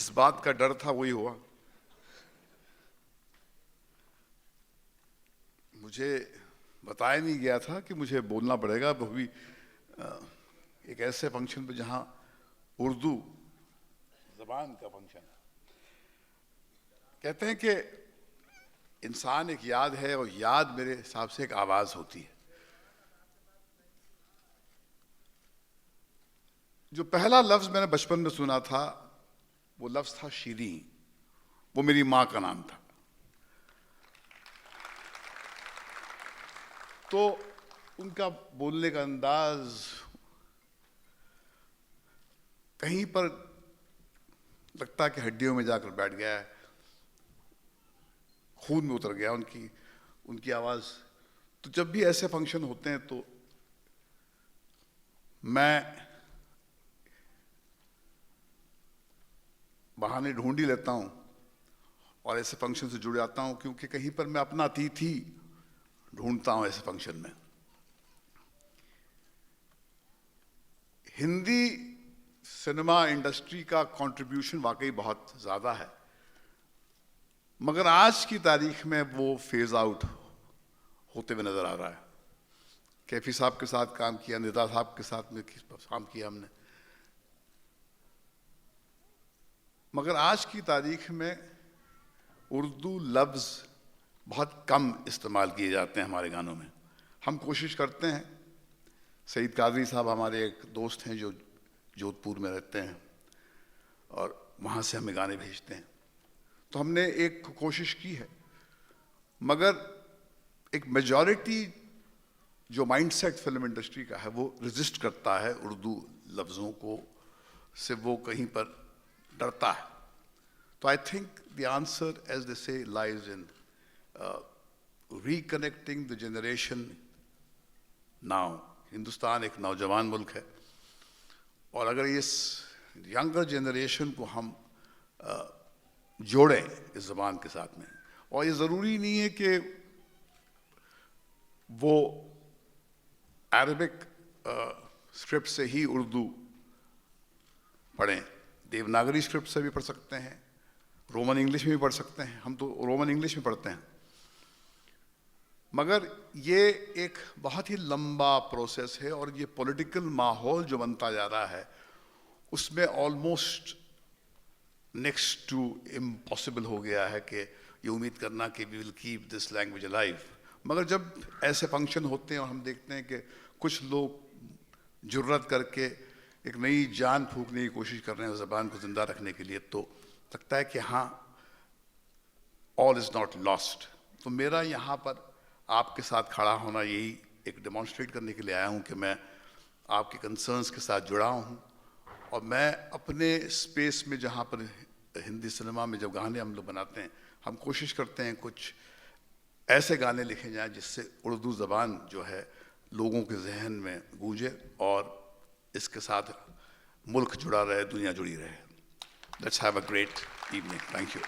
जिस बात का डर था वही हुआ। मुझे बताया नहीं गया था कि मुझे बोलना पड़ेगा, वो भी एक ऐसे फंक्शन पे जहां उर्दू जबान का फंक्शन है। कहते हैं कि इंसान एक याद है और याद मेरे हिसाब से एक आवाज होती है। जो पहला लफ्ज मैंने बचपन में सुना था वो लफ्ज था शीरीं। वो मेरी मां का नाम था। तो उनका बोलने का अंदाज कहीं पर लगता है कि हड्डियों में जाकर बैठ गया है, खून में उतर गया उनकी आवाज। तो जब भी ऐसे फंक्शन होते हैं तो मैं बहाने ढूंढ ही लेता हूं और ऐसे फंक्शन से जुड़ जाता हूं, क्योंकि कहीं पर मैं अपना अतिथि ढूंढता हूं ऐसे फंक्शन में। हिंदी सिनेमा इंडस्ट्री का कंट्रीब्यूशन वाकई बहुत ज्यादा है, मगर आज की तारीख में वो फेज आउट होते हुए नजर आ रहा है। कैफी साहब के साथ काम किया, निदा साहब के साथ में काम किया हमने, मगर आज की तारीख में उर्दू लफ्ज बहुत कम इस्तेमाल किए जाते हैं हमारे गानों में। हम कोशिश करते हैं। सईद कादरी साहब हमारे एक दोस्त हैं जो जोधपुर में रहते हैं और वहाँ से हमें गाने भेजते हैं, तो हमने एक कोशिश की है, मगर एक मेजॉरिटी जो माइंडसेट फिल्म इंडस्ट्री का है वो रेजिस्ट करता है उर्दू लफ्ज़ों को, से वो कहीं पर डरता है। तो I think the answer, as they say, lies in reconnecting the generation now. Hindustan एक नौजवान मुल्क है और अगर इस यंगर जनरेशन को हम जोड़ें इस ज़बान के साथ में, और ये ज़रूरी नहीं है कि वो अरबिक स्क्रिप्ट से ही उर्दू पढ़ें, देवनागरी स्क्रिप्ट से भी पढ़ सकते हैं, रोमन इंग्लिश में भी पढ़ सकते हैं। हम तो रोमन इंग्लिश में पढ़ते हैं, मगर ये एक बहुत ही लंबा प्रोसेस है और ये पॉलिटिकल माहौल जो बनता जा रहा है उसमें ऑलमोस्ट नेक्स्ट टू इम्पॉसिबल हो गया है कि ये उम्मीद करना कि we will keep this language alive. मगर जब ऐसे फंक्शन होते हैं और हम देखते हैं कि कुछ लोग जुर्रत करके एक नई जान फूंकने की कोशिश कर रहे हैं ज़बान को ज़िंदा रखने के लिए, तो लगता है कि हाँ, ऑल इज़ नॉट लॉस्ट। तो मेरा यहाँ पर आपके साथ खड़ा होना यही एक डेमॉन्स्ट्रेट करने के लिए आया हूँ कि मैं आपके कंसर्न्स के साथ जुड़ा हूँ और मैं अपने स्पेस में, जहाँ पर हिंदी सिनेमा में जब गाने हम लोग बनाते हैं, हम कोशिश करते हैं कुछ ऐसे गाने लिखे जाएं जिससे उर्दू ज़बान जो है लोगों के जहन में गूंजे और इसके साथ मुल्क जुड़ा रहे, दुनिया जुड़ी रहे। Let's have a great evening. Thank you.